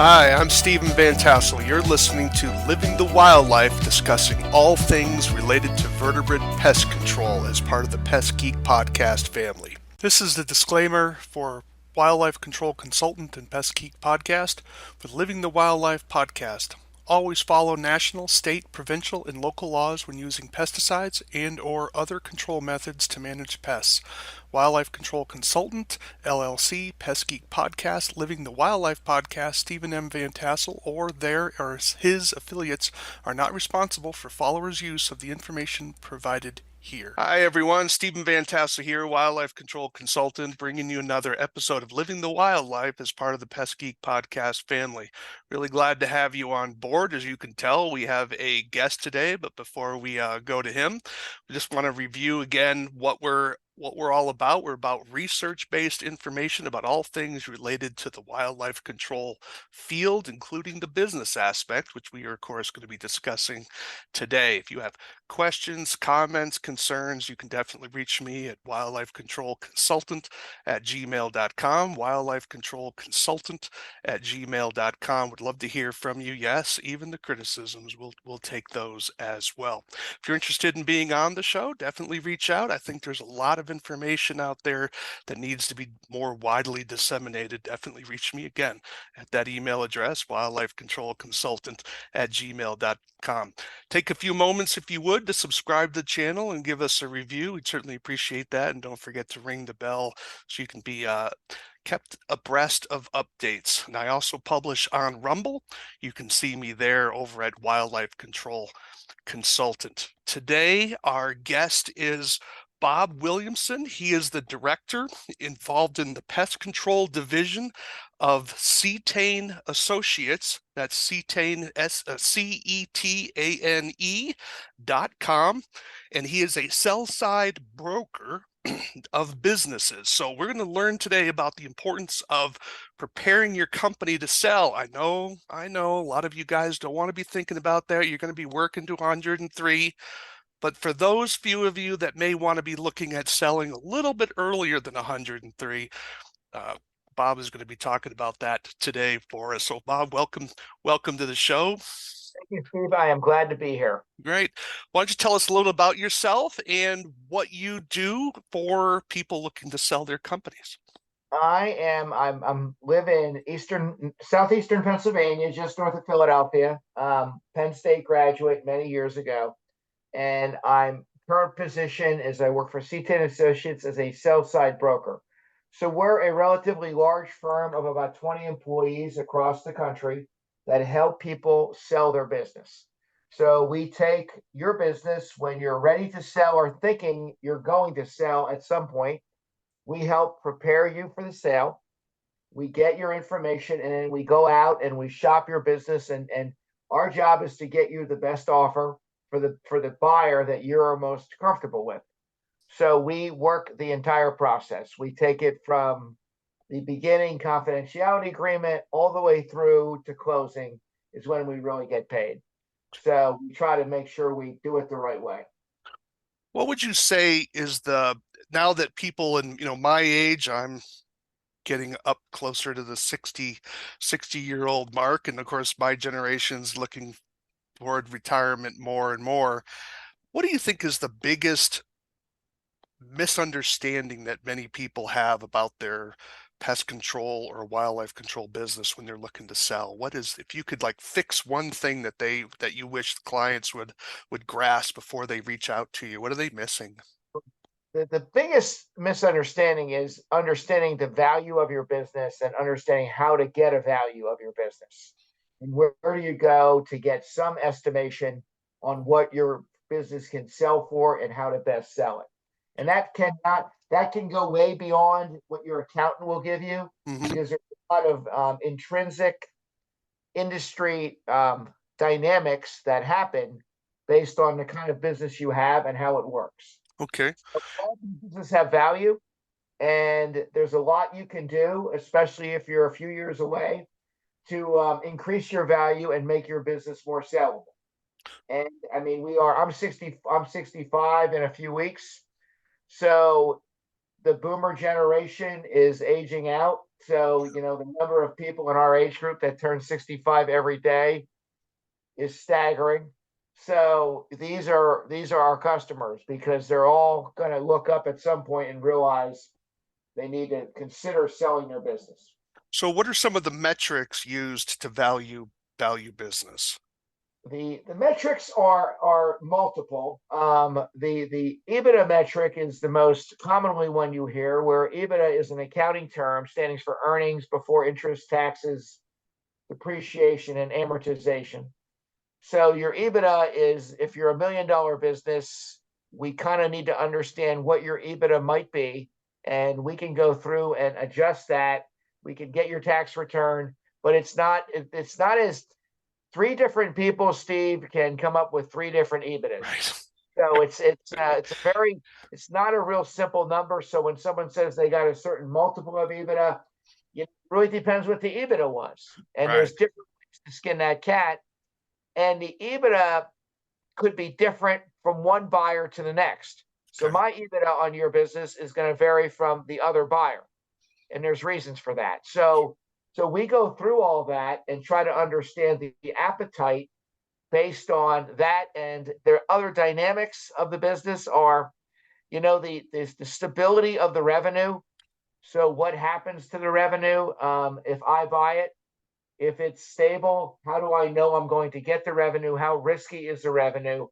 Hi, I'm Stephen Vantassel. You're listening to Living the Wildlife, discussing all things related to vertebrate pest control as part of the Pest Geek podcast family. This is the disclaimer for Wildlife Control Consultant and Pest Geek podcast for Living the Wildlife podcast. Always follow national, state, provincial, and local laws when using pesticides and or other control methods to manage pests. Wildlife Control Consultant, LLC, Pest Geek Podcast, Living the Wildlife Podcast, Stephen M. Vantassel, or their or his affiliates are not responsible for followers' use of the information provided here. Hi everyone, Stephen Vantassel here, Wildlife Control Consultant, bringing you another episode of Living the Wildlife as part of the Pest Geek Podcast family. Really glad to have you on board. As you can tell, we have a guest today, but before we go to him, we just want to review again what we're all about. We're about research-based information about all things related to the wildlife control field, including the business aspect, which we are, of course, going to be discussing today. If you have questions, comments, concerns, you can definitely reach me at wildlifecontrolconsultant@gmail.com, wildlifecontrolconsultant@gmail.com. Would love to hear from you. Yes, even the criticisms, we'll take those as well. If you're interested in being on the show, definitely reach out. I think there's a lot of information out there that needs to be more widely disseminated. Definitely reach me again at that email address, wildlifecontrolconsultant@gmail.com. Take a few moments, if you would, to subscribe to the channel and give us a review. We'd certainly appreciate that. And don't forget to ring the bell so you can be kept abreast of updates. And I also publish on Rumble. You can see me there over at Wildlife Control Consultant. Today, our guest is Bob Williamson. He is the director involved in the pest control division of Cetane Associates. That's Cetane, CETANE.com. And he is a sell-side broker of businesses. So we're going to learn today about the importance of preparing your company to sell. I know, a lot of you guys don't want to be thinking about that. You're going to be working to 103. But for those few of you that may want to be looking at selling a little bit earlier than 103, Bob is going to be talking about that today for us. So Bob, welcome to the show. Thank you, Steve. I am glad to be here. Great. Why don't you tell us a little about yourself and what you do for people looking to sell their companies? I'm live in southeastern Pennsylvania, just north of Philadelphia. Penn State graduate many years ago. And I'm current position is I work for Cetane Associates as a sell-side broker. So we're a relatively large firm of about 20 employees across the country that help people sell their business. So we take your business when you're ready to sell or thinking you're going to sell at some point. We help prepare you for the sale. We get your information and then we go out and we shop your business. And our job is to get you the best offer for the buyer that you're most comfortable with. So we work the entire process. We take it from the beginning confidentiality agreement all the way through to closing is when we really get paid. So we try to make sure we do it the right way. What would you say is now that people in my age, I'm getting up closer to the 60-year-old mark, and of course my generation's looking toward retirement more and more. What do you think is the biggest misunderstanding that many people have about their pest control or wildlife control business when they're looking to sell? What is, if you could fix one thing that you wish clients would grasp before they reach out to you, what are they missing? The biggest misunderstanding is understanding the value of your business and understanding how to get a value of your business. And where do you go to get some estimation on what your business can sell for and how to best sell it? And that can go way beyond what your accountant will give you, because there's a lot of intrinsic industry dynamics that happen based on the kind of business you have and how it works. Okay. All businesses have value, and there's a lot you can do, especially if you're a few years away, to increase your value and make your business more sellable. And I mean, I'm 65 in a few weeks. So the boomer generation is aging out. So, the number of people in our age group that turn 65 every day is staggering. So these are our customers because they're all going to look up at some point and realize they need to consider selling their business. So what are some of the metrics used to value business? The metrics are multiple. The EBITDA metric is the most commonly one you hear, where EBITDA is an accounting term standing for earnings before interest, taxes, depreciation, and amortization. So your EBITDA is, if you're $1 million business, we kind of need to understand what your EBITDA might be, and we can go through and adjust that. We can get your tax return, but it's not as three different people, Steve, can come up with three different EBITDAs. Right. So it's not a real simple number. So when someone says they got a certain multiple of EBITDA, it really depends what the EBITDA was, and Right. there's different ways to skin that cat. And the EBITDA could be different from one buyer to the next. So Okay. my EBITDA on your business is going to vary from the other buyer, and there's reasons for that. So we go through all that and try to understand the appetite based on that, and there are other dynamics of the business are, the stability of the revenue. So what happens to the revenue if I buy it? If it's stable, how do I know I'm going to get the revenue? How risky is the revenue?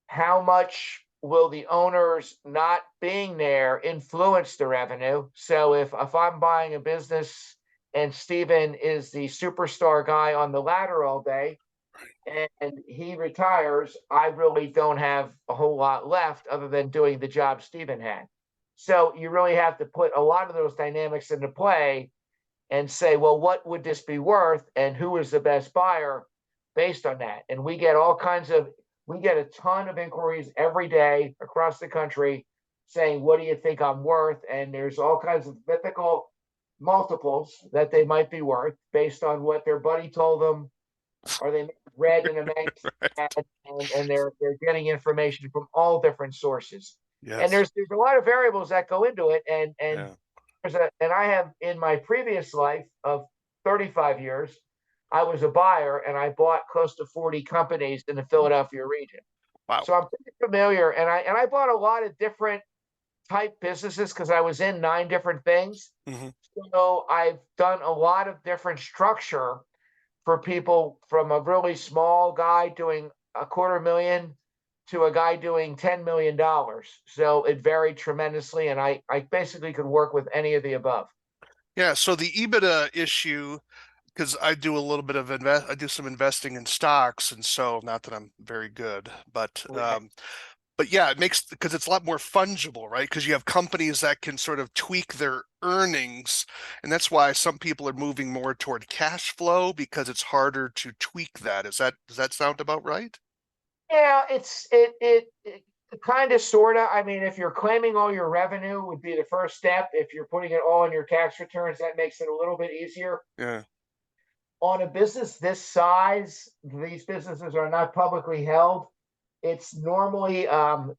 How much will the owners not being there influence the revenue? So if I'm buying a business and Stephen is the superstar guy on the ladder all day and he retires, I really don't have a whole lot left other than doing the job Stephen had. So you really have to put a lot of those dynamics into play and say, well, what would this be worth and who is the best buyer based on that? And we get a ton of inquiries every day across the country saying, what do you think I'm worth? And there's all kinds of mythical multiples that they might be worth based on what their buddy told them or they read in a magazine ad, and they're getting information from all different sources. And Yes. there's a lot of variables that go into it. And Yeah. and I have in my previous life of 35 years, I was a buyer and I bought close to 40 companies in the Philadelphia region. Wow. So I'm pretty familiar, and I bought a lot of different type businesses because I was in 9 different things. Hmm. So I've done a lot of different structure for people, from a really small guy doing $250,000 to a guy doing $10 million. So it varied tremendously, and I basically could work with any of the above. Yeah. So the EBITDA issue, because I do some investing in stocks, and so not that I'm very good, Right. but yeah, it makes because it's a lot more fungible, right? Because you have companies that can sort of tweak their earnings, and that's why some people are moving more toward cash flow because it's harder to tweak that. Does that sound about right? Yeah, it kind of sort of. I mean, if you're claiming all your revenue would be the first step. If you're putting it all in your tax returns, that makes it a little bit easier. Yeah. On a business this size, these businesses are not publicly held. It's normally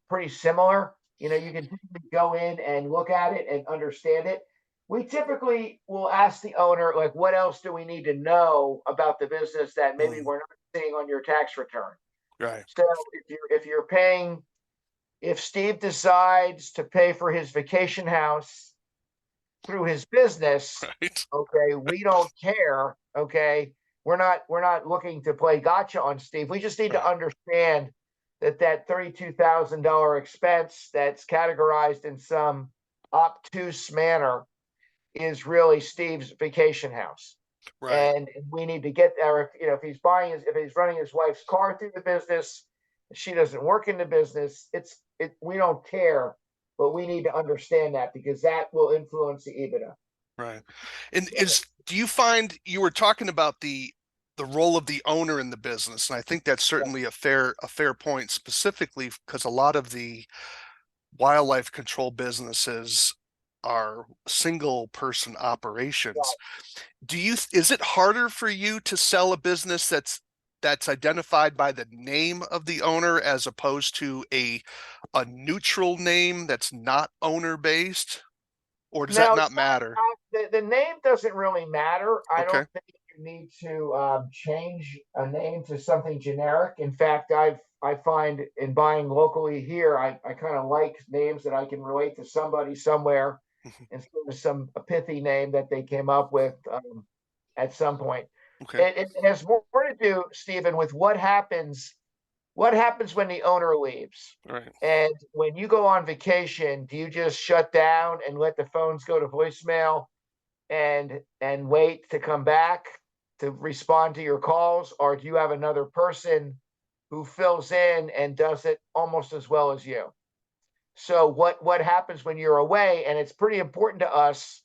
pretty similar. You can go in and look at it and understand it. We typically will ask the owner, like, what else do we need to know about the business that maybe Mm, we're not seeing on your tax return? right. So if Steve decides to pay for his vacation house through his business, Right. okay, we don't care. Okay, we're not looking to play gotcha on Steve. We just need to Right. understand that $32,000 expense that's categorized in some obtuse manner is really Steve's vacation house. Right. And we need to get there. If he's running his wife's car through the business, she doesn't work in the business. We don't care, but we need to understand that because that will influence the EBITDA. Right. And do you find you were talking about the role of the owner in the business, and I think that's certainly a fair point, specifically because a lot of the wildlife control businesses are single person operations. Is it harder for you to sell a business that's that's identified by the name of the owner as opposed to a neutral name that's not owner based? Or does that No, not matter? the name doesn't really matter. I Okay. don't think you need to change a name to something generic. In fact, I find in buying locally here, I kind of like names that I can relate to somebody somewhere Mhm. instead of some pithy name that they came up with at some point. Okay. It has more to do, Stephen, with what happens when the owner leaves? All right. And when you go on vacation, do you just shut down and let the phones go to voicemail and wait to come back to respond to your calls, or do you have another person who fills in and does it almost as well as you? So what happens when you're away? And it's pretty important to us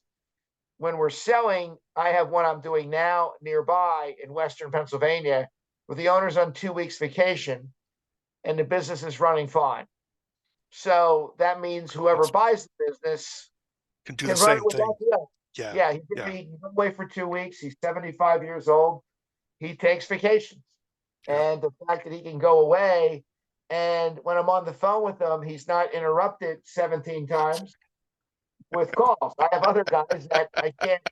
when we're selling. I have one I'm doing now nearby in Western Pennsylvania, where the owner's on 2 weeks vacation and the business is running fine. So that means whoever That's buys the business can do the can run it same without thing. the. Yeah. Yeah, he can Yeah. be away for 2 weeks. He's 75 years old. He takes vacations. Yeah. And the fact that he can go away, and when I'm on the phone with him, he's not interrupted 17 times with calls. I have other guys that I can't.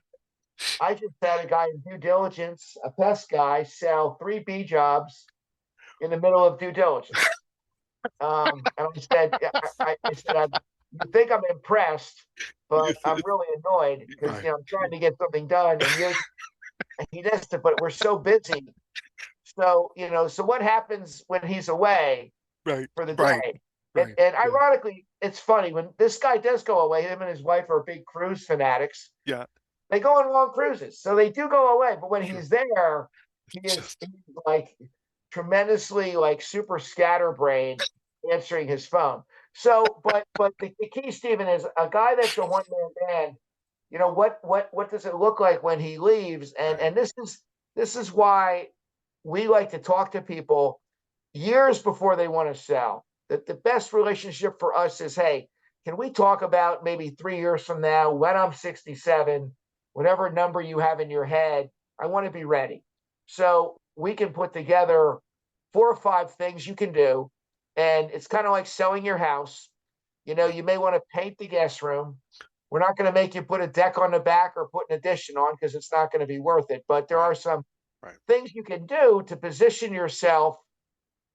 I just had a guy in due diligence, a pest guy, sell 3 B jobs in the middle of due diligence. And I said, I said, you think I'm impressed, but I'm really annoyed because Right. I'm trying to get something done, and he does it, but we're so busy. So so what happens when he's away Right. for the Right. day? And, Right. and Yeah. ironically, it's funny when this guy does go away. Him and his wife are big cruise fanatics. Yeah. They go on long cruises, so they do go away. But when Sure. he's there, It's just he's like tremendously like super scatterbrained answering his phone. So, but the key, Stephen, is a guy that's a one man band. What does it look like when he leaves? And right. and this is why we like to talk to people years before they want to sell. That the best relationship for us is, hey, can we talk about maybe 3 years from now when I'm 67, whatever number you have in your head, I want to be ready. So we can put together 4 or 5 things you can do. And it's kind of like selling your house. Yeah. You may want to paint the guest room. We're not going to make you put a deck on the back or put an addition on because it's not going to be worth it. But there Right. are some Right. things you can do to position yourself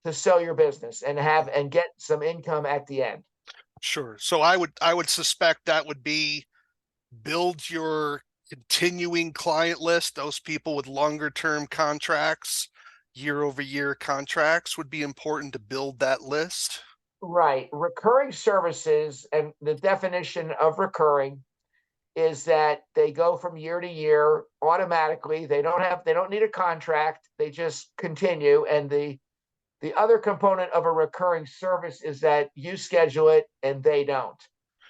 to sell your business and have and get some income at the end. Sure. So I would suspect that would be build your continuing client list. Those people with longer term contracts, year over year contracts would be important to build that list. Right. Recurring services, and the definition of recurring is that they go from year to year automatically. They don't need a contract. They just continue. And the other component of a recurring service is that you schedule it and they don't.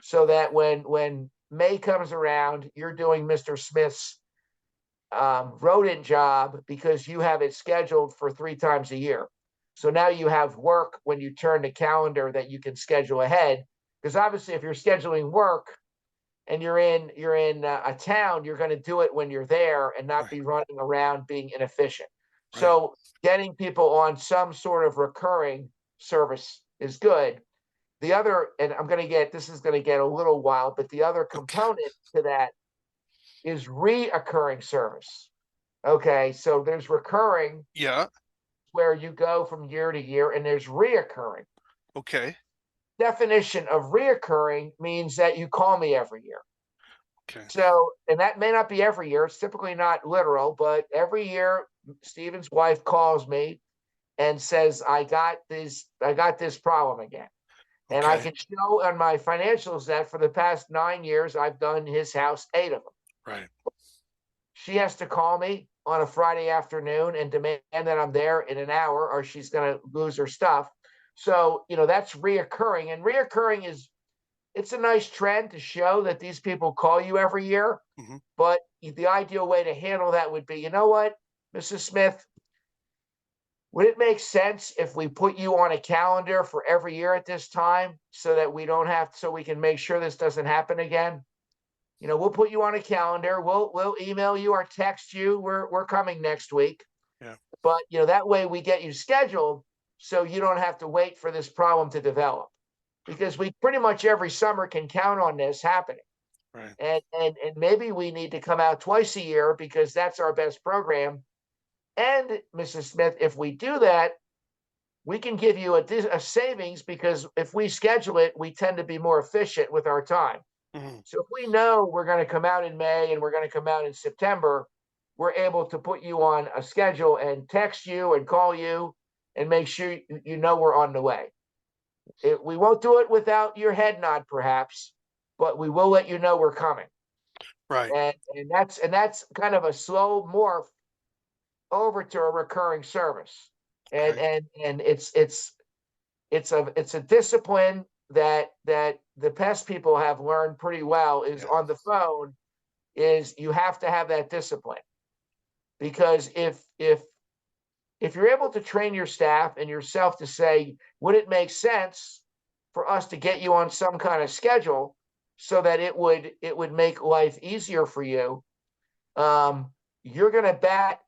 So that when May comes around, you're doing Mr. Smith's rodent job because you have it scheduled for 3 times a year. So now you have work when you turn the calendar that you can schedule ahead. Because obviously, if you're scheduling work and you're in a town, you're going to do it when you're there and not Right. be running around being inefficient. Right. So getting people on some sort of recurring service is good. The other, and this is going to get a little wild, but the other Okay. component to that is reoccurring service. Okay, so there's recurring Yeah. where you go from year to year, and there's reoccurring. Okay. Definition of reoccurring means that you call me every year. Okay. So, and that may not be every year. It's typically not literal, but every year, Stephen's wife calls me and says, I got this problem again. And I Okay. can show on my financials that for the past 9 years, I've done his house 8 of them. Right. She has to call me on a Friday afternoon and demand that I'm there in an hour, or she's going to lose her stuff. So, that's reoccurring. And reoccurring it's a nice trend to show that these people call you every year. Hmm. But the ideal way to handle that would be, you know what, Mrs. Smith, would it make sense if we put you on a calendar for every year at this time so that so we can make sure this doesn't happen again? We'll put you on a calendar. We'll email you or text you. We're coming next week. Yeah. But that way we get you scheduled so you don't have to wait for this problem to develop, because we pretty much every summer can count on this happening. Right. And maybe we need to come out twice a year because that's our best program. And Mrs. Smith, if we do that, we can give you a savings, because if we schedule it, we tend to be more efficient with our time. Mhm. So if we know we're going to come out in May and we're going to come out in September, we're able to put you on a schedule and text you and call you and make sure you know we're on the way. We won't do it without your head nod, perhaps, but we will let you know we're coming. Right. And that's kind of a slow morph over to a recurring service. And Okay. and it's a discipline that the pest people have learned pretty well, is Yeah. on the phone, is you have to have that discipline. Because if you're able to train your staff and yourself to say, would it make sense for us to get you on some kind of schedule so that it would make life easier for you, you're going to bat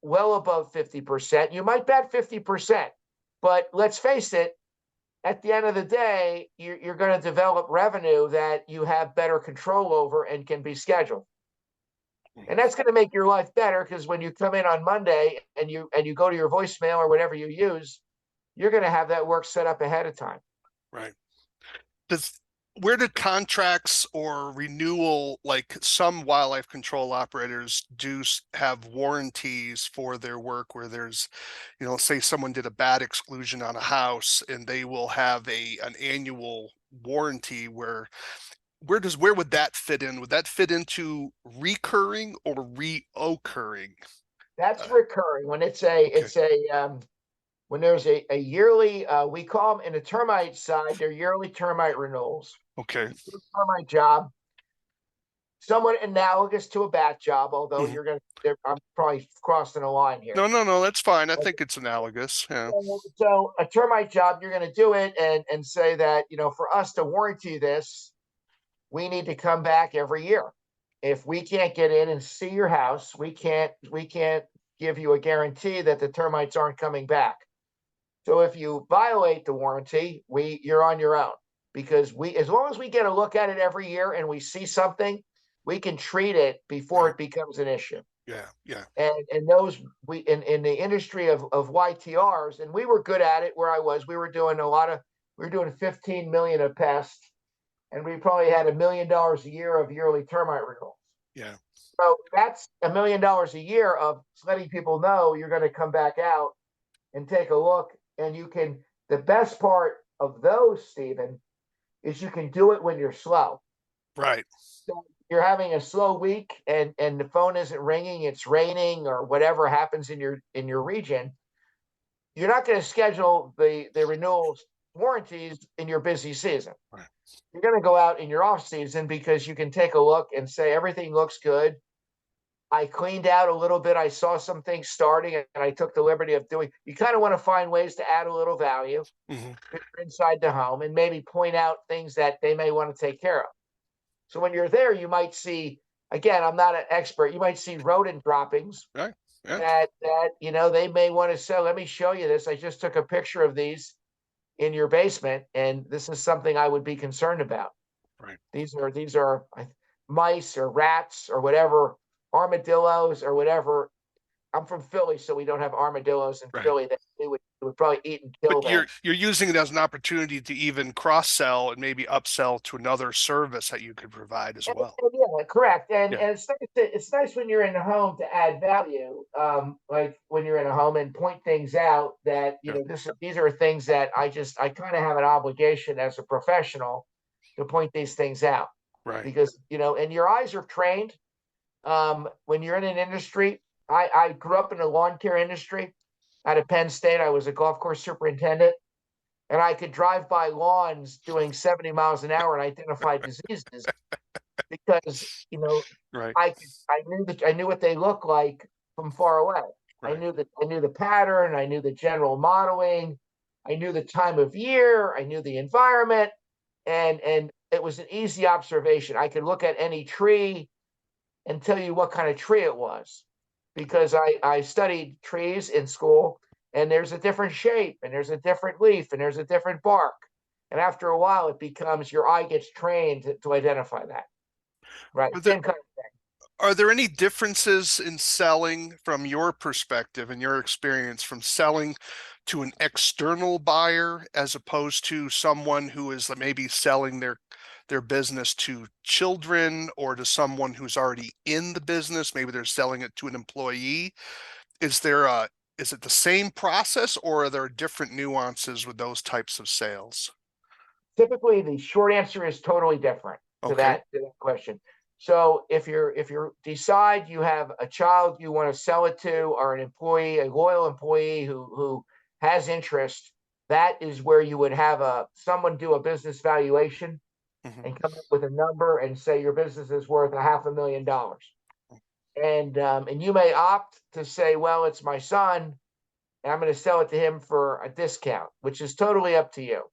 well above 50%. You might bat 50%, but let's face it, at the end of the day, you're going to develop revenue that you have better control over and can be scheduled. And that's going to make your life better, because when you come in on Monday and you go to your voicemail or whatever you use, you're going to have that work set up ahead of time. Right. Does Where do contracts or renewal, like some wildlife control operators do have warranties for their work, where there's, say someone did a bat exclusion on a house and they will have an annual warranty, where would that fit in? Would that fit into recurring or reoccurring? That's Uh, recurring. When okay. when there's a yearly, we call them in the termite side, they're yearly termite renewals. Okay. Termite job, somewhat analogous to a bat job, although Mhm. I'm probably crossing a line here. No, no, no, that's fine. I think it's analogous. Yeah. So a termite job, you're going to do it and say that, for us to warranty this, we need to come back every year. If we can't get in and see your house, we can't give you a guarantee that the termites aren't coming back. So if you violate the warranty, you're on your own, because as long as we get a look at it every year and we see something, we can treat it before Right. it becomes an issue. Yeah. Yeah. And those, we in the industry of YTRs, and we were good at it where I was. We were doing 15 million of pests, and we probably had $1 million a year of yearly termite renewals. Yeah. So that's $1 million a year of letting people know you're going to come back out and take a look. And the best part of those, Stephen, is you can do it when you're slow. Right. So you're having a slow week and the phone isn't ringing, it's raining or whatever happens in your region. You're not going to schedule the renewals warranties in your busy season. Right. You're going to go out in your off season, because you can take a look and say everything looks good. I cleaned out a little bit. I saw some things starting, and I took the liberty of doing. You kind of want to find ways to add a little value Hmm. inside the home, and maybe point out things that they may want to take care of. So when you're there, you might see. Again, I'm not an expert. You might see rodent droppings Right. Yeah. that they may want to say. Let me show you this. I just took a picture of these in your basement, and this is something I would be concerned about. Right. These are mice or rats or whatever, armadillos or whatever. I'm from Philly, so we don't have armadillos in Right. Philly. That we would probably eat and kill But you're them. you're using it as an opportunity to even cross sell and maybe upsell to another service that you could provide as well. Yeah, correct. And Yeah. and it's nice when you're in a home to add value. Like when you're in a home and point things out that Yeah. these are things that I kind of have an obligation as a professional to point these things out, Right. because and your eyes are trained. When you're in an industry, I grew up in the lawn care industry out of Penn State. I was a golf course superintendent, and I could drive by lawns doing 70 miles an hour and identify diseases, because Right. I knew what they look like from far away. Right. I knew the pattern, I knew the general modeling, I knew the time of year, I knew the environment, and it was an easy observation. I could look at any tree and tell you what kind of tree it was, because I studied trees in school, and there's a different shape, and there's a different leaf, and there's a different bark. And after a while, it becomes your eye gets trained to identify that. Right. Are there Same kind of are there any differences in selling from your perspective and your experience from selling to an external buyer as opposed to someone who is maybe selling their business to children or to someone who's already in the business? Maybe they're selling it to an employee. Is there a is it the same process or are there different nuances with those types of sales? typically the short answer is totally different Okay. to that question. So if you decide you have a child you want to sell it to, or an employee, a loyal employee who has interest, that is where you would have someone do a business valuation Hmm. and come up with a number and say your business is worth $500,000. And you may opt to say, well, it's my son, and I'm going to sell it to him for a discount, which is totally up to you.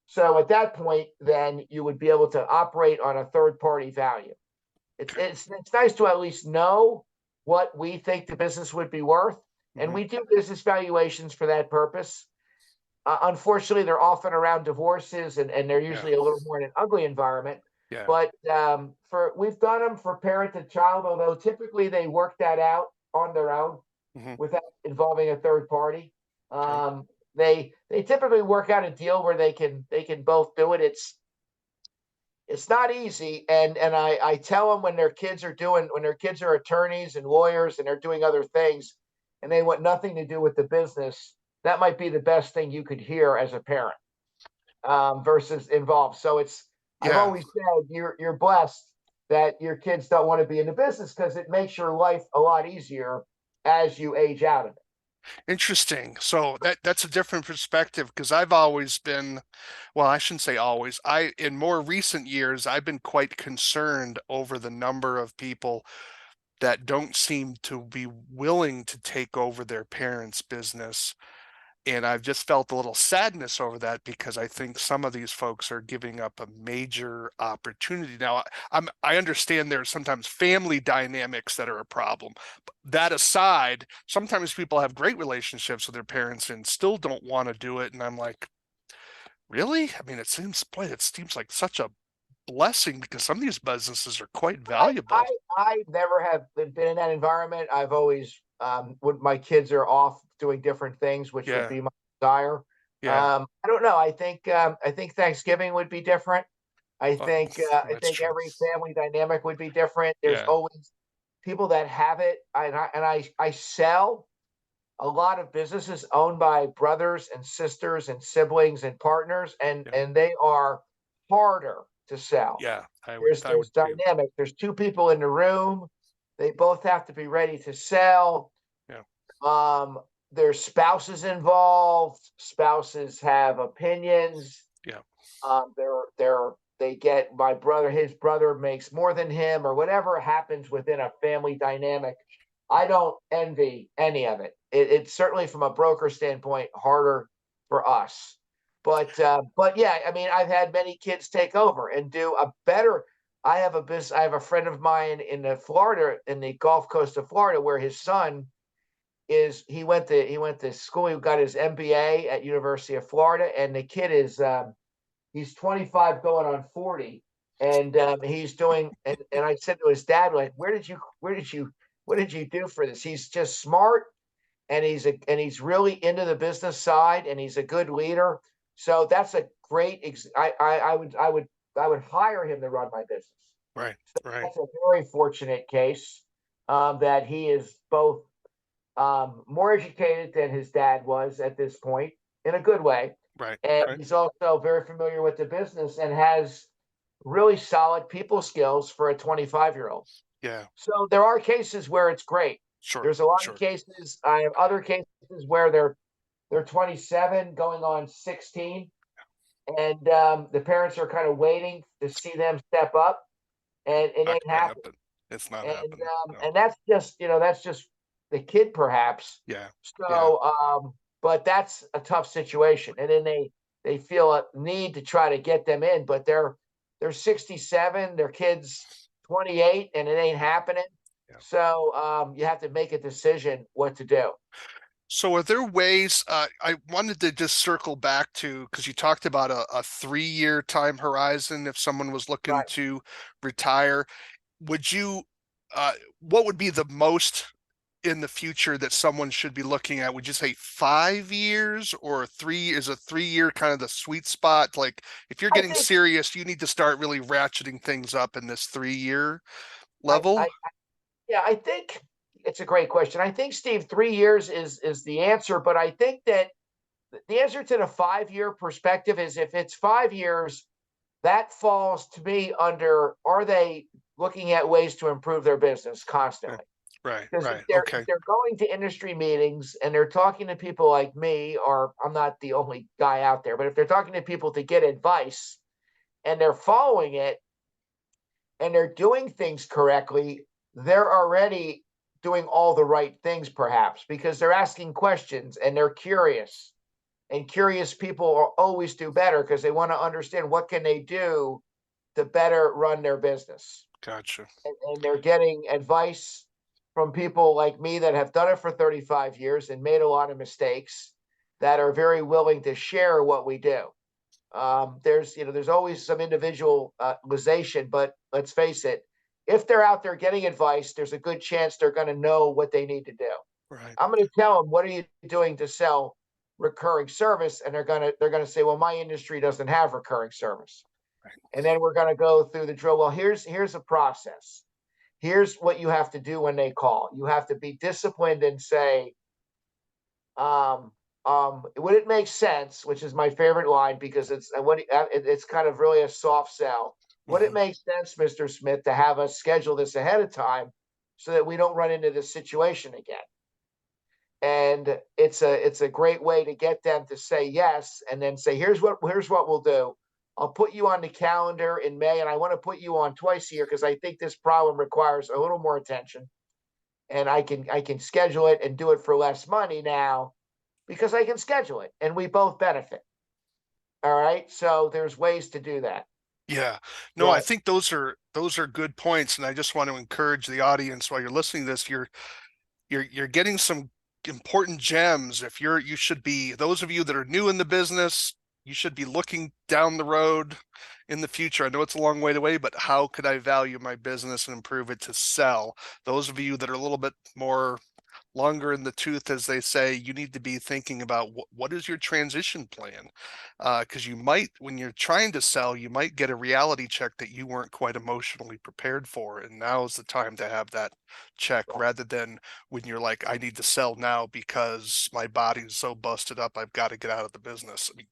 So at that point, then you would be able to operate on a third party value. Okay. It's nice to at least know what we think the business would be worth, and Hmm. we do business valuations for that purpose. Unfortunately, they're often around divorces, and they're Yeah. usually a little more in an ugly environment. Yeah. But for we've done them for parent to child, although typically they work that out on their own Hmm. without involving a third party. Okay. They typically work out a deal where they can both do it. It's not easy, and I tell them when their kids are attorneys and lawyers and they're doing other things, and they want nothing to do with the business. That might be the best thing you could hear as a parent, versus involved. So I've Yeah. always said you're blessed that your kids don't want to be in the business because it makes your life a lot easier as you age out of it. Interesting. So that's a different perspective because I've always been, well, I shouldn't say always. In more recent years, I've been quite concerned over the number of people that don't seem to be willing to take over their parents' business. And I've just felt a little sadness over that because I think some of these folks are giving up a major opportunity. Now, I understand there's sometimes family dynamics that are a problem. But that aside, sometimes people have great relationships with their parents and still don't want to do it. And I'm like, really? I mean, it seems like such a blessing because some of these businesses are quite valuable. I never have been in that environment. I've always, when my kids are off doing different things, which would Yeah, be my desire. yeah. I don't know. I think Thanksgiving would be different. Well, I that's think true. every family dynamic would be different. There's Yeah, always people that have it. I sell a lot of businesses owned by brothers and sisters and siblings and partners, yeah, and they are harder to sell. yeah. I There's would agree. dynamic. There's two people in the room. They both have to be ready to sell. Yeah, Um, there's spouses involved. Spouses have opinions. yeah, They get his brother makes more than him, or whatever happens within a family dynamic. I don't envy any of it. It's certainly from a broker standpoint harder for us. But yeah, I mean, I've had many kids take over and do a better. I have a friend of mine in in the Gulf Coast of Florida, where his son is. He went to school. He got his MBA at University of Florida, and the kid is he's 25 going on 40, and he's doing. And I said to his dad, like, what did you do for this? He's just smart, and he's really into the business side, and he's a good leader. So that's a great. I would hire him to run my business. right, right, That's a very fortunate case, that he is both more educated than his dad was at this point in a good way. right, And right. he's also very familiar with the business and has really solid people skills for a 25-year-old. Yeah, So there are cases where it's great. sure, There's a lot of sure. cases. I have other cases where they're 27 going on 16, and the parents are kind of waiting to see them step up, and it Not ain't gonna happening. happen. It's not And happening. No. and that's just the kid perhaps. Yeah, yeah, So but that's a tough situation. And then they feel a need to try to get them in, but they're 67, their kids 28, and it ain't happening. Yeah. So you have to make a decision what to do. So are there ways, I wanted to just circle back to, because you talked about a 3-year time horizon if someone was looking Right. to retire. Would you, what would be the most in the future that someone should be looking at? Would you say 5 years, or is a 3-year kind of the sweet spot? Like if you're I getting think serious, you need to start really ratcheting things up in this 3-year I level? yeah, I think it's a great question. I think, Steve, 3 years is the answer, but I think that the answer to the 5 year perspective is, if it's 5 years, that falls to me under, are they looking at ways to improve their business Right, constantly? right, Because if right. if Okay. they're going to industry meetings and they're talking to people like me, or I'm not the only guy out there, but if they're talking to people to get advice and they're following it and they're doing things correctly, they're already doing all the right things, perhaps, because they're asking questions and they're curious. And curious people always do better because they want to understand what can they do to better run their business. Gotcha. And they're getting advice from people like me that have done it for 35 years and made a lot of mistakes, that are very willing to share what we do. There's always some individualization, but let's face it, if they're out there getting advice, there's a good chance they're going to know what they need to do. Right. I'm going to tell them, what are you doing to sell recurring service? And they're going to say, well, my industry doesn't have recurring service. Right. And then we're going to go through the drill. Well, here's a process. Here's what you have to do when they call. You have to be disciplined and say, um, would it make sense? Which is my favorite line, because it's kind of really a soft sell. Would it Hmm. make sense, Mr. Smith, to have us schedule this ahead of time so that we don't run into this situation again? And it's a great way to get them to say yes, and then say, here's what we'll do. I'll put you on the calendar in May, and I want to put you on twice a year because I think this problem requires a little more attention, and I can schedule it and do it for less money now because I can schedule it, and we both benefit. All right, so there's ways to do that. Yeah. No, I Yeah, think those are good points, and I just want to encourage the audience while you're listening to this, you're getting some important gems. If you should be, those of you that are new in the business, you should be looking down the road in the future. I know it's a long way away, but how could I value my business and improve it to sell? Those of you that are a little bit more longer in the tooth, as they say, you need to be thinking about what is your transition plan? Because you might, when you're trying to sell, you might get a reality check that you weren't quite emotionally prepared for. And now is the time to have that check, right. rather than when you're like, I need to sell now because my body's so busted up, I've got to get out of the business. I mean,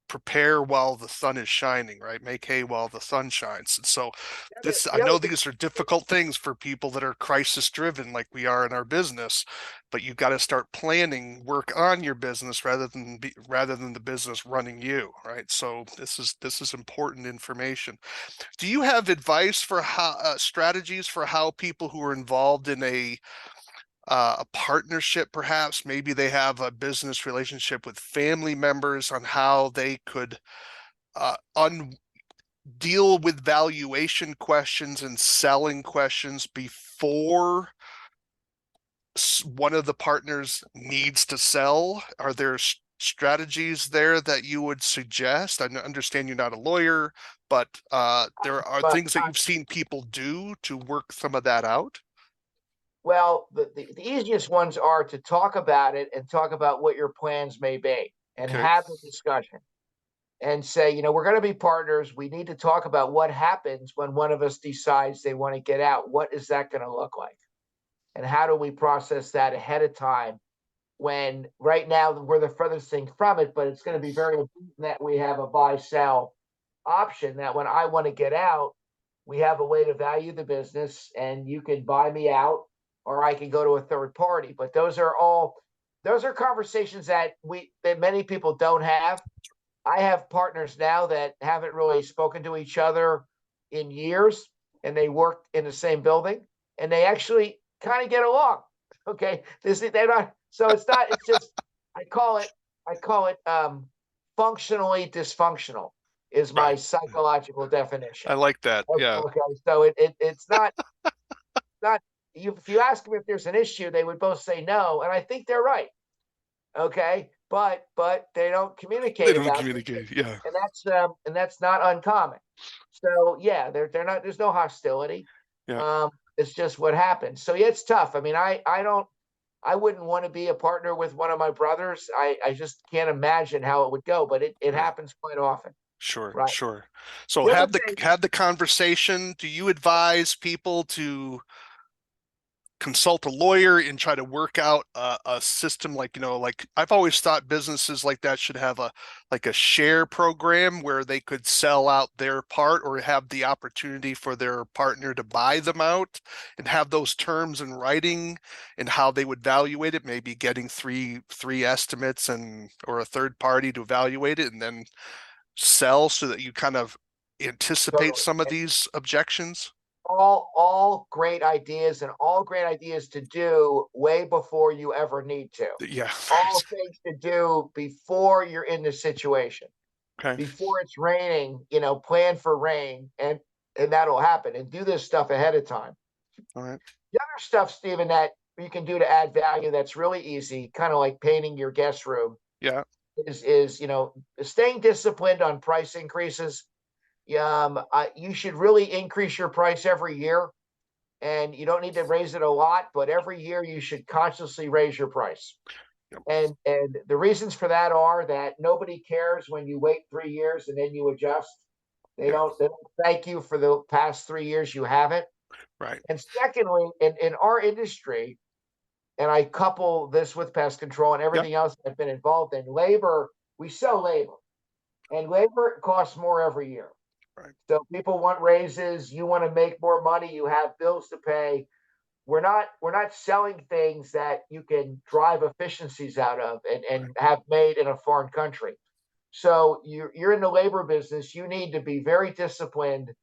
prepare while the sun is shining, right? Make hay while the sun shines. And so I The know other these are difficult things for people that are crisis driven like we are in our business, but you've got to start planning work on your business rather than the business running you, right? So this is important information. Do you have advice for how strategies for how people who are involved in a partnership, perhaps maybe they have a business relationship with family members, on how they could un deal with valuation questions and selling questions before one of the partners needs to sell? Are there strategies there that you would suggest? I understand you're not a lawyer, but there are but things that you've seen people do to work some of that out. Well, the easiest ones are to talk about it and talk about what your plans may be and Okay. have a discussion and say, we're going to be partners. We need to talk about what happens when one of us decides they want to get out. What is that going to look like? And how do we process that ahead of time, when right now we're the furthest thing from it, but it's going to be very important that we have a buy sell option, that when I want to get out, we have a way to value the business and you can buy me out, or I can go to a third party. But those are conversations that many people don't have. I have partners now that haven't really spoken to each other in years, and they work in the same building, and they actually kind of get along. Okay, they're not. So it's not. It's just. I call it. Functionally dysfunctional is my Right. psychological definition. I like that. Yeah. Okay, so it's not if you ask them if there's an issue, they would both say no, and I think they're right. Okay, but they don't They communicate don't about it, communicate. Yeah. and that's not uncommon. So yeah, they're not. There's no hostility. Yeah. It's just what happens. So yeah, it's tough. I mean, I wouldn't want to be a partner with one of my brothers. I just can't imagine how it would go, but it Right. happens quite often, Sure. right? Sure. So The other thing, have the conversation. Do you advise people to consult a lawyer and try to work out a system like, like I've always thought businesses like that should have a share program where they could sell out their part or have the opportunity for their partner to buy them out and have those terms in writing and how they would evaluate it, maybe getting three estimates and or a third party to evaluate it and then sell so that you kind of anticipate totally. some of these objections. All great ideas, and all great ideas to do way before you ever need to. Yeah. All things to do before you're in the situation, Okay. before it's raining. Plan for rain, and that'll happen. And do this stuff ahead of time. All right. The other stuff, Stephen, that you can do to add value that's really easy, kind of like painting your guest room, Yeah. is staying disciplined on price increases. You should really increase your price every year, and you don't need to raise it a lot, but every year you should consciously raise your price. Yep. And the reasons for that are that nobody cares when you wait 3 years and then you adjust. They Yeah. don't they don't thank you for the past 3 years you haven't. Right. And secondly, in our industry, and I couple this with pest control and Yep. everything else I've been involved in, labor, we sell labor, and labor costs more every year. Right. So people want raises, you want to make more money, you have bills to pay. We're not selling things that you can drive efficiencies out of and Right. have made in a foreign country. So you're in the labor business, you need to be very disciplined.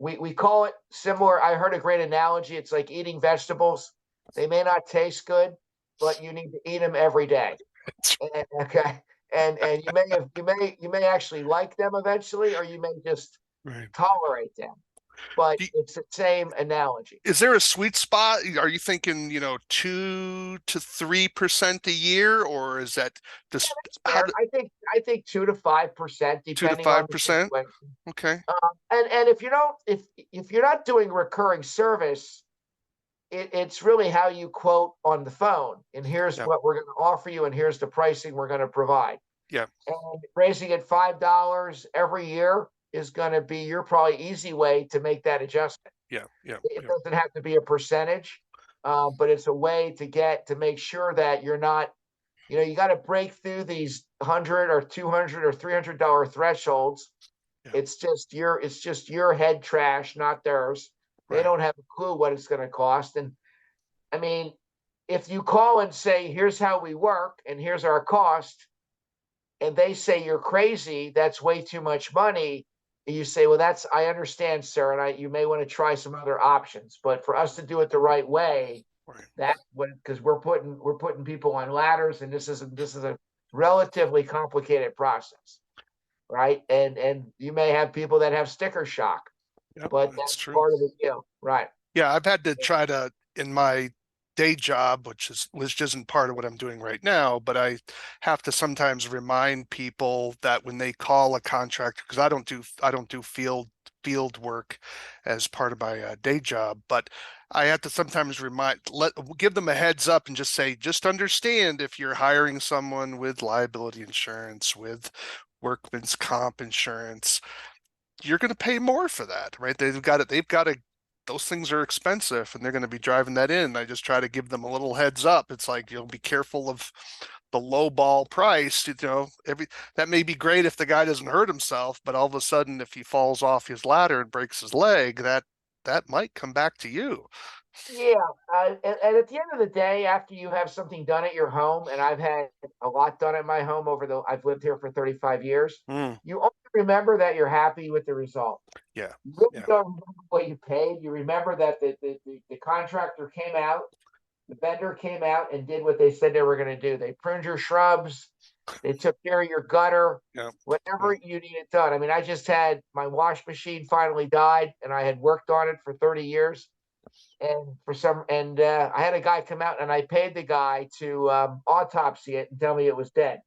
We call it similar. I heard a great analogy. It's like eating vegetables. They may not taste good, but you need to eat them every day. Okay. And you may actually like them eventually, or you may just Right. tolerate them. But Do- it's the same analogy. Is there a sweet spot? Are you thinking, 2 to 3% a year, or is that just It's how fair. I think 2 to 5%, two to depending on five the percent? situation. Okay. And if you're not doing recurring service, it's really how you quote on the phone. And here's Yeah. what we're going to offer you, and here's the pricing we're going to provide. Yeah. And raising it $5 every year is going to be your probably easy way to make that adjustment. Yeah. Yeah. It Yeah. doesn't have to be a percentage, but it's a way to make sure that you're not, you got to break through these 100 or 200 or $300 thresholds. Yeah. It's just your head trash, not theirs. They Right. don't have a clue what it's going to cost. And I mean, if you call and say, here's how we work and here's our cost, and they say you're crazy, that's way too much money. And you say, well, I understand, sir, and you may want to try some other options. But for us to do it the right way, Right. because we're putting people on ladders, and this is a relatively complicated process, right? And you may have people that have sticker shock, Yep. but That's that's true. part of the deal, right? Yeah, I've had to try to in my day job, which isn't part of what I'm doing right now, but I have to sometimes remind people that when they call a contractor, because I don't do field work as part of my day job, but I have to sometimes give them a heads up and just say, just understand if you're hiring someone with liability insurance, with workman's comp insurance, you're going to pay more for that, right? They've got to those things are expensive and they're going to be driving that in. I just try to give them a little heads up. It's like, be careful of the low ball price, that may be great if the guy doesn't hurt himself, but all of a sudden if he falls off his ladder and breaks his leg, that might come back to you. Yeah, and at the end of the day, after you have something done at your home, and I've had a lot done at my home I've lived here for 35 years, Mm, you only remember that you're happy with the result. yeah. You really Yeah. don't remember what you paid. You remember that the contractor came out, the vendor came out and did what they said they were going to do. They pruned your shrubs, they took care of your gutter, Yeah. whatever Yeah. you needed done. I mean, I just had my wash machine finally died, and I had worked on it for 30 years. And I had a guy come out, and I paid the guy to autopsy it and tell me it was dead.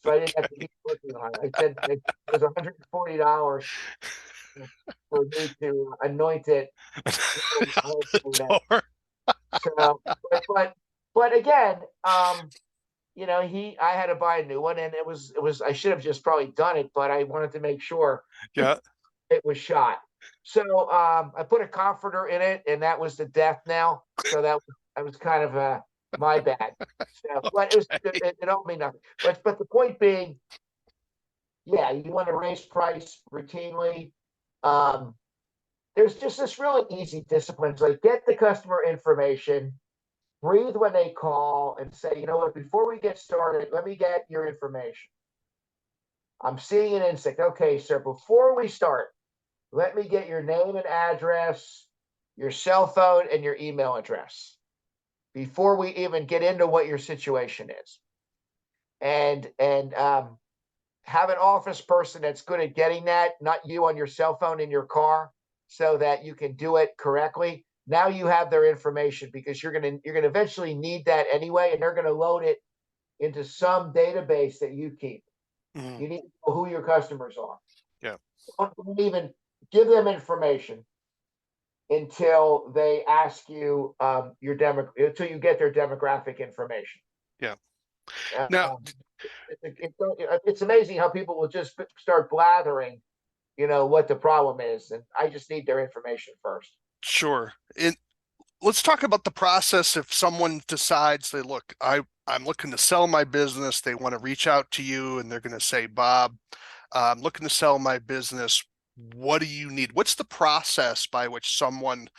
So I didn't have to keep working on it. I said it was $140 for me to anoint it. Door. So, but again, I had to buy a new one, and I should have just probably done it, but I wanted to make sure Yeah. it was shot. So I put a comforter in it, and that was the death knell. So that was kind of my bad. So, but it owed me nothing. But the point being, yeah, you want to raise price routinely. Um, there's just this really easy disciplines like get the customer information, breathe when they call, and say, you know what, before we get started, let me get your information. I'm seeing an insect. Okay, sir, before we start, let me get your name and address, your cell phone, and your email address before we even get into what your situation is. And have an office person that's good at getting that, not you on your cell phone in your car, so that you can do it correctly. Now you have their information because you're gonna eventually need that anyway, and they're gonna load it into some database that you keep. Mhm. You need to know who your customers are. Yeah. Don't even give them information until they ask you until you get their demographic information. Yeah. Now, Um, it's amazing how people will just start blathering, what the problem is, and I just need their information first. sure. Let's talk about the process if someone decides they look, I'm looking to sell my business, they want to reach out to you and they're going to say, Bob, I'm looking to sell my business. What do you need? What's the process by which someone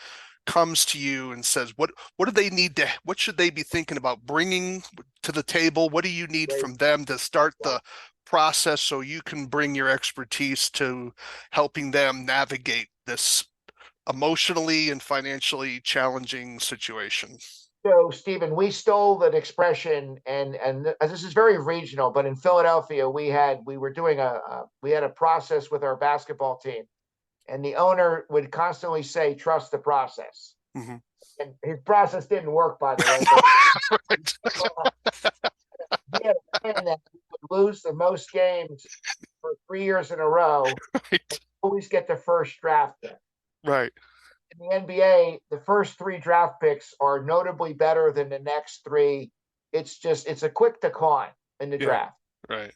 comes to you and says, what do they need to, what should they be thinking about bringing to the table? What do you need Right. from them to start Yeah. the process so you can bring your expertise to helping them navigate this emotionally and financially challenging situation? So, Stephen, we stole that expression, and this is very regional, but in Philadelphia, we had a process with our basketball team, and the owner would constantly say, "Trust the process." Mhm. And his process didn't work, by the way, but he had a plan that he would lose the most games for 3 years in a row, Right. always get the first draft pick. Right. In the NBA, the first three draft picks are notably better than the next three. It's a quick decline in the Yeah. draft. Right.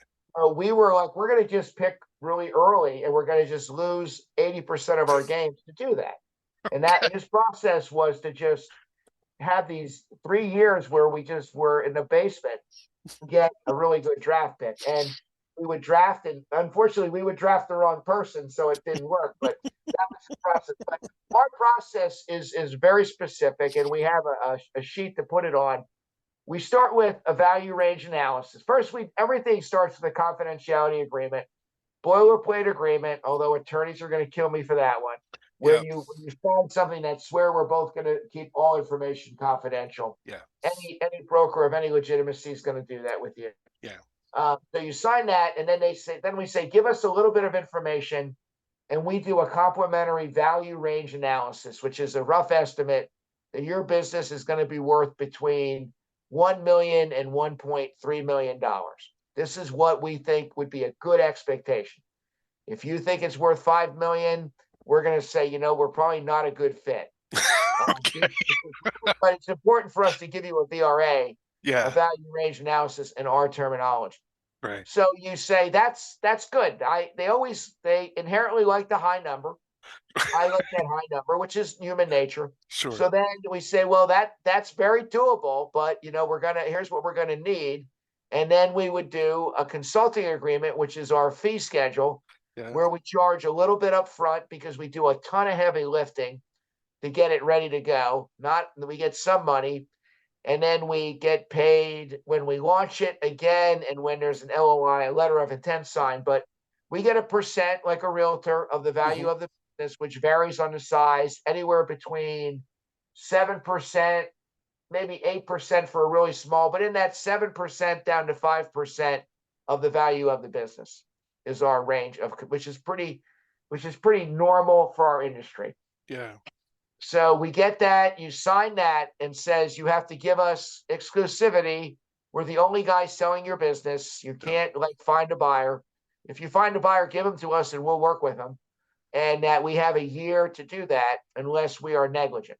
We were like, we're going to just pick really early, and we're going to just lose 80% of our games to do that. And his process was to just have these 3 years where we just were in the basement to get a really good draft pick. And we would draft, and unfortunately, we would draft the wrong person, so it didn't work. But that was the process. But our process is very specific, and we have a sheet to put it on. We start with a value range analysis. First, everything starts with a confidentiality agreement, boilerplate agreement, although attorneys are going to kill me for that one, where Yeah. you find something that swear we're both going to keep all information confidential. Yeah. Any broker of any legitimacy is going to do that with you. Yeah. So you sign that, and then we say, give us a little bit of information, and we do a complementary value range analysis, which is a rough estimate that your business is going to be worth between $1 million and $1.3 million. This is what we think would be a good expectation. If you think it's worth 5 million, we're going to say, we're probably not a good fit. Okay. But it's important for us to give you a VRA, a Yeah. value range analysis in our terminology. Right. So you say that's good. They inherently like the high number. I like that high number, which is human nature. Sure. So then we say, well, that's very doable, but here's what we're gonna need. And then we would do a consulting agreement, which is our fee schedule, Yeah. where we charge a little bit up front because we do a ton of heavy lifting to get it ready to go. Not we get some money, and then we get paid when we launch it again, and when there's an LOI, a letter of intent signed. But we get a percent, like a realtor, of the value Mhm. of the business, which varies on the size, anywhere between 7%, maybe 8% for a really small, but in that 7% down to 5% of the value of the business is our range of, which is pretty normal for our industry. Yeah. So we get that, you sign that and says you have to give us exclusivity. We're the only guy selling your business. You Yeah. can't like find a buyer. If you find a buyer, give them to us and we'll work with them. And that we have a year to do that unless we are negligent.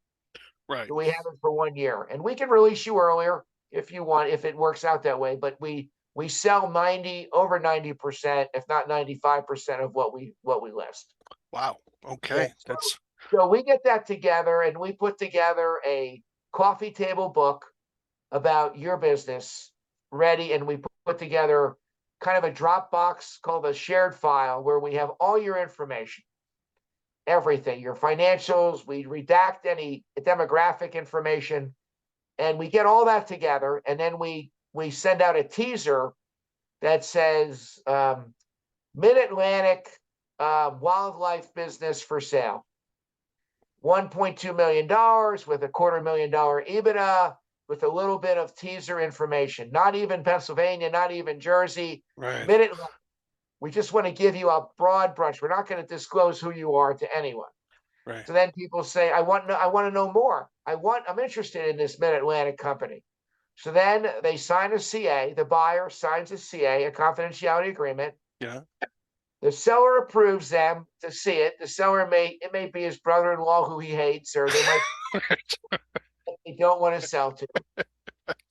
Right. So we have it for 1 year. And we can release you earlier if you want, if it works out that way. But we sell over 90%, if not 95% of what we list. Wow. Yeah. Okay. That's So we get that together and we put together a coffee table book about your business ready. And we put together kind of a Dropbox called a shared file where we have all your information, everything, your financials. We redact any demographic information and we get all that together. And then we send out a teaser that says Mid-Atlantic wildlife business for sale. $1.2 million with $250,000 EBITDA, with a little bit of teaser information. Not even Pennsylvania, not even Jersey. right. Mid-Atlantic. We just want to give you a broad brush. We're not going to disclose who you are to anyone. Right. So then people say, I want to know more. I'm interested in this Mid-Atlantic company. So then they sign a CA. The buyer signs a CA, a confidentiality agreement. Yeah. The seller approves them to see it. The seller may be his brother-in-law who he hates, or they might they don't want to sell to.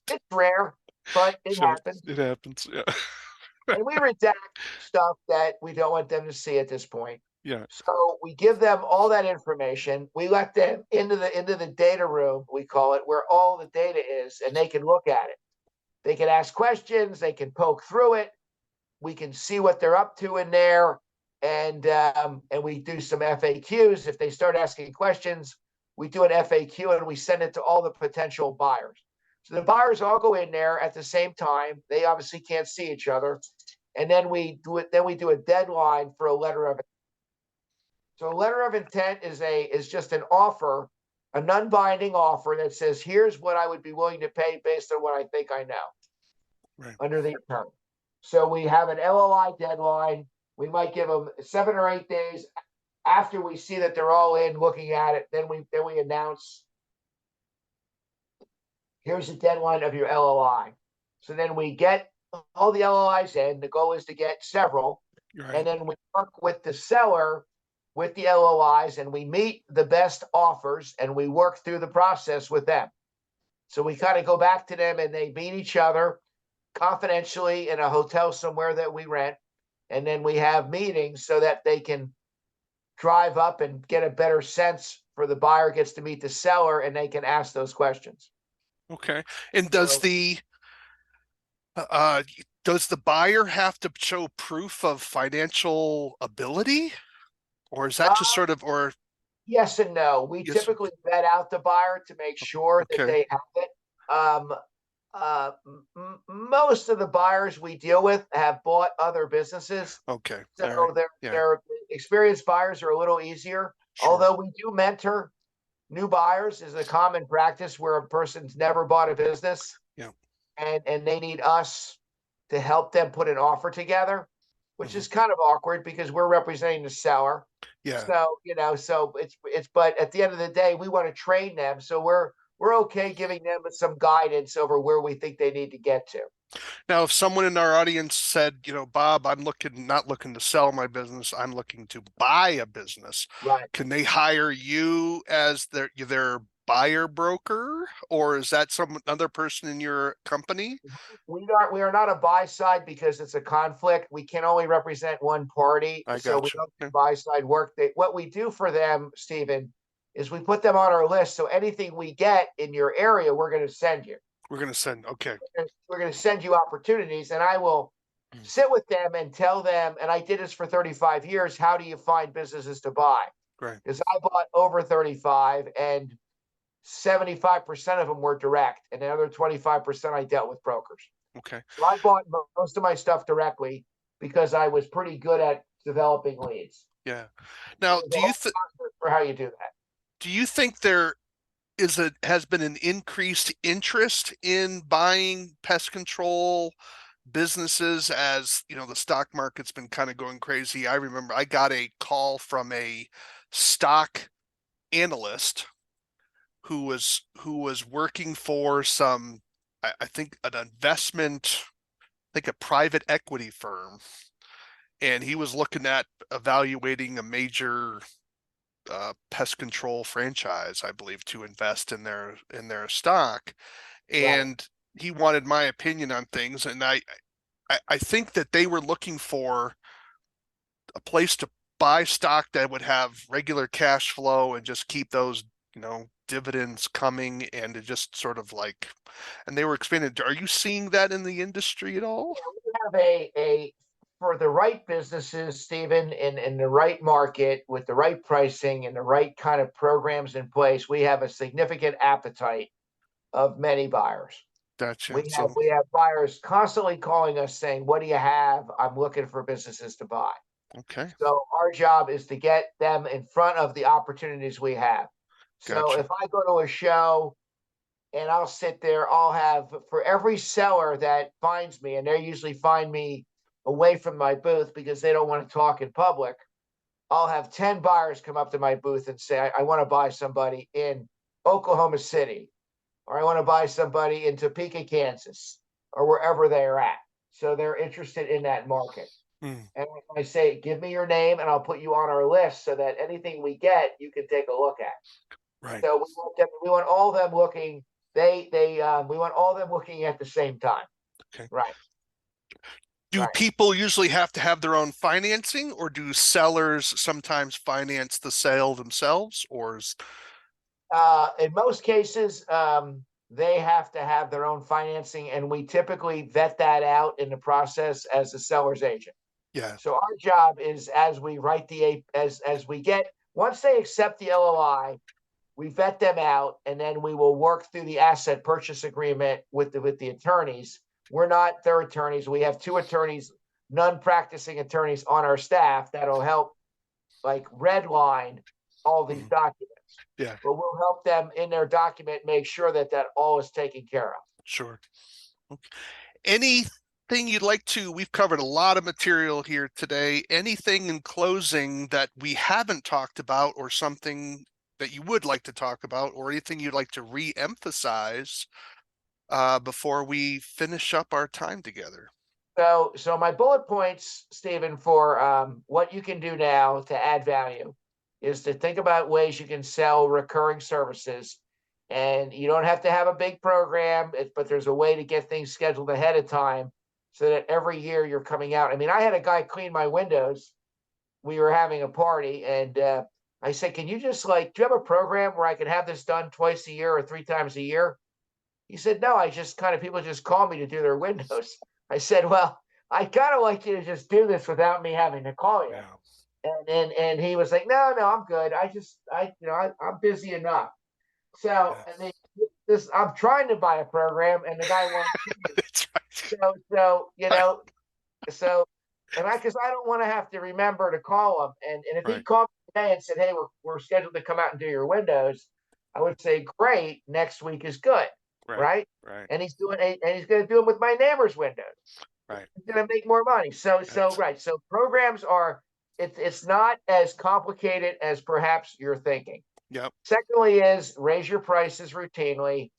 It's rare, but it Sure. happens. It happens. Yeah. And we redact stuff that we don't want them to see at this point. Yeah. So we give them all that information. We let them into the data room, we call it, where all the data is, and they can look at it. They can ask questions. They can poke through it. We can see what they're up to in there, and we do some FAQs. If they start asking questions, we do an FAQ and we send it to all the potential buyers. So the buyers all go in there at the same time. They obviously can't see each other, and then we do it. Then we do a deadline for a letter of. So a letter of intent is just an offer, a non-binding offer that says, here's what I would be willing to pay based on what I think I know Right. under the term. So we have an LOI deadline. We might give them 7 or 8 days after we see that they're all in looking at it. Then we announce, here's the deadline of your LOI. So then we get all the LOIs in. The goal is to get several. Right. And then we work with the seller with the LOIs and we meet the best offers and we work through the process with them. So we kind of go back to them and they meet each other confidentially in a hotel somewhere that we rent. And then we have meetings so that they can drive up and get a better sense for the buyer gets to meet the seller and they can ask those questions. Okay. And does the buyer have to show proof of financial ability? Or is that just sort of, or yes and no. We yes, typically vet out the buyer to make sure that okay. they have it. Most of the buyers we deal with have bought other businesses. Okay. So All right. their experienced buyers are a little easier. Sure. Although we do mentor new buyers is a common practice where a person's never bought a business. Yeah. And they need us to help them put an offer together, which is kind of awkward because we're representing the seller. Yeah. So, so it's but at the end of the day, we want to train them. So we're okay giving them some guidance over where we think they need to get to. Now, if someone in our audience said, Bob, I'm not looking to sell my business, I'm looking to buy a business. Right. Can they hire you as their buyer broker, or is that some other person in your company? We are not a buy side because it's a conflict. We can only represent one party. So we don't do buy side work. What we do for them, Stephen, is we put them on our list. So anything we get in your area, we're going to send you. We're going to send, okay. We're going to send you opportunities, and I will sit with them and tell them, and I did this for 35 years, how do you find businesses to buy? Right. Because I bought over 35, and 75% of them were direct, and the other 25% I dealt with brokers. Okay. So I bought most of my stuff directly because I was pretty good at developing leads. Yeah. Now, do you think for how you do that? Do you think there has been an increased interest in buying pest control businesses as the stock market's been kind of going crazy? I remember I got a call from a stock analyst who was working for some, I think an investment, I think a private equity firm, and he was looking at evaluating a major pest control franchise, I believe, to invest in their stock, Right. and he wanted my opinion on things, and I think that they were looking for a place to buy stock that would have regular cash flow and just keep those, dividends coming, and to just sort of like, and they were expanding. Are you seeing that in the industry at all? We have a for the right businesses, Stephen, in the right market with the right pricing and the right kind of programs in place, we have a significant appetite of many buyers. Gotcha. We have So, we have buyers constantly calling us saying, "What do you have? I'm looking for businesses to buy." okay, So our job is to get them in front of the opportunities we have. So gotcha. if I go to a show and I'll sit there, I'll have for every seller that finds me, and they usually find me away from my booth because they don't want to talk in public. I'll have 10 buyers come up to my booth and say, I want to buy somebody in Oklahoma City, or I want to buy somebody in Topeka, Kansas, or wherever they're at. So they're interested in that market. Mm, And I say, give me your name and I'll put you on our list so that anything we get, you can take a look at. right. So we want all of them looking, we want all of them looking at the same time. Okay. Right, Do right. people usually have to have their own financing, or do sellers sometimes finance the sale themselves, or is, In most cases, they have to have their own financing, and we typically vet that out in the process as the seller's agent. yeah, So our job is as we write as we get once they accept the LOI, we vet them out, and then we will work through the asset purchase agreement with the attorneys. We're not their attorneys. We have two attorneys, non-practicing attorneys on our staff that'll help like redline all these mhm, documents. yeah, But we'll help them in their document make sure that all is taken care of. sure. Anything you'd like to, we've covered a lot of material here today. Anything in closing that we haven't talked about, or something that you would like to talk about, or anything you'd like to re-emphasize before we finish up our time together? So my bullet points, Stephen, for what you can do now to add value is to think about ways you can sell recurring services. And you don't have to have a big program, but there's a way to get things scheduled ahead of time so that every year you're coming out. I mean, I had a guy clean my windows. We were having a party, and I said, "Can you just like, do you have a program where I can have this done twice a year or three times a year?" He said, "No, I just kind of people just call me to do their windows." I said, "Well, I kind of like you to just do this without me having to call you." Yeah, And he was like, "No, no, I'm good. I'm busy enough." So yeah. I mean, this I'm trying to buy a program, and the guy won't. That's right. So so and I because I don't want to have to remember to call him. And if he Right, called me today and said, "Hey, we're scheduled to come out and do your windows," I would say, "Great, next week is good." right, Right? right, And he's going to do them with my neighbor's windows. right. He's going to make more money. So That's, right. So programs are it's not as complicated as perhaps you're thinking. yep. Secondly, is raise your prices routinely.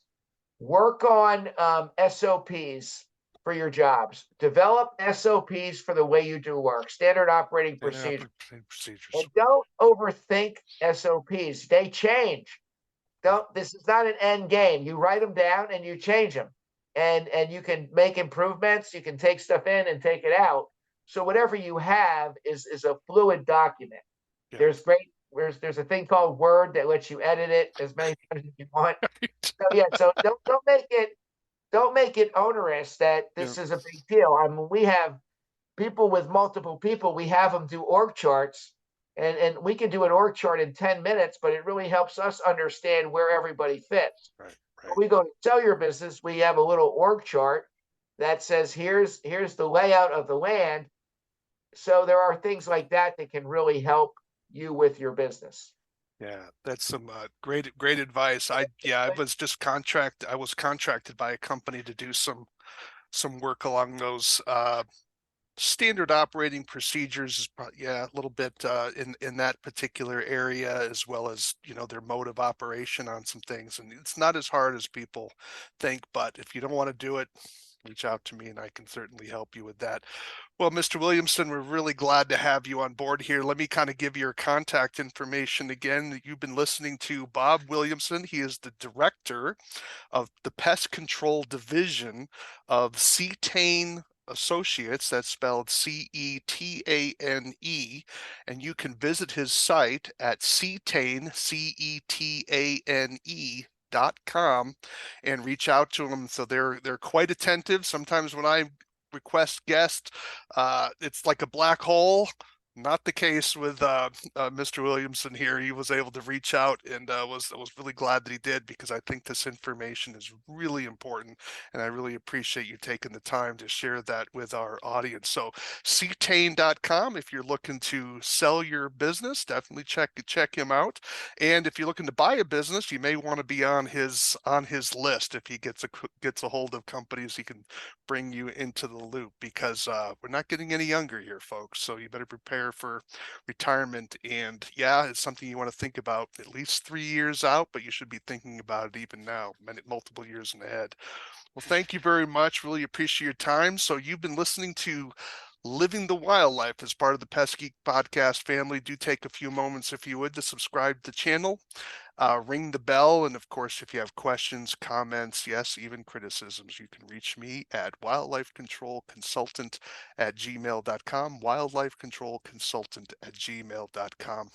Work on SOPs for your jobs. Develop SOPs for the way you do work, standard operating Standard procedure. operating And procedures. don't overthink SOPs. They change. Mm, Don't This is not an end game. You write them down and you change them. And you can make improvements, you can take stuff in and take it out. So whatever you have is a fluid document. yeah. There's a thing called Word that lets you edit it as many times as you want. So yeah, so don't make it onerous that Yeah. this is a big deal. I mean, we have people with multiple people, we have them do org charts, and we can do an org chart in 10 minutes, but it really helps us understand where everybody fits. Right, When right. we go to sell your business, we have a little org chart that says here's the layout of the land. So there are things like that that can really help you with your business. Yeah, that's some great advice. I was contracted by a company to do some work along those Standard operating procedures is probably, yeah, a little bit in that particular area, as well as, their mode of operation on some things. And it's not as hard as people think, but if you don't want to do it, reach out to me and I can certainly help you with that. Well, Mr. Williamson, we're really glad to have you on board here. Let me kind of give your contact information again. You've been listening to Bob Williamson. He is the director of the Pest Control Division of Cetane Associates. That's spelled Cetane. And you can visit his site at cetane, CETANE.com, and reach out to them. So they're quite attentive. Sometimes when I request guests, it's like a black hole. Not the case with Mr. Williamson here. He was able to reach out and was really glad that he did, because I think this information is really important, and I really appreciate you taking the time to share that with our audience. So cetane.com, if you're looking to sell your business, definitely check him out. And if you're looking to buy a business, you may want to be on his list. If he gets a hold of companies, he can bring you into the loop, because we're not getting any younger here, folks. So you better prepare for retirement. And yeah, it's something you want to think about at least 3 years out, but you should be thinking about it even now, multiple years ahead. Well, thank you very much. Really appreciate your time. So you've been listening to Living the Wildlife as part of the Pest Geek podcast family. Do take a few moments, if you would, to subscribe to the channel. Ring the bell, and of course, if you have questions, comments, yes, even criticisms, you can reach me at wildlifecontrolconsultant@gmail.com, wildlifecontrolconsultant@gmail.com.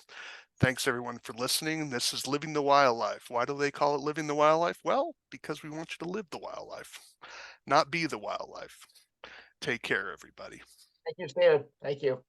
Thanks everyone for listening. This is Living the Wildlife. Why do they call it Living the Wildlife? Well, because we want you to live the wildlife, not be the wildlife. Take care, everybody. Thank you, Stephen. Thank you.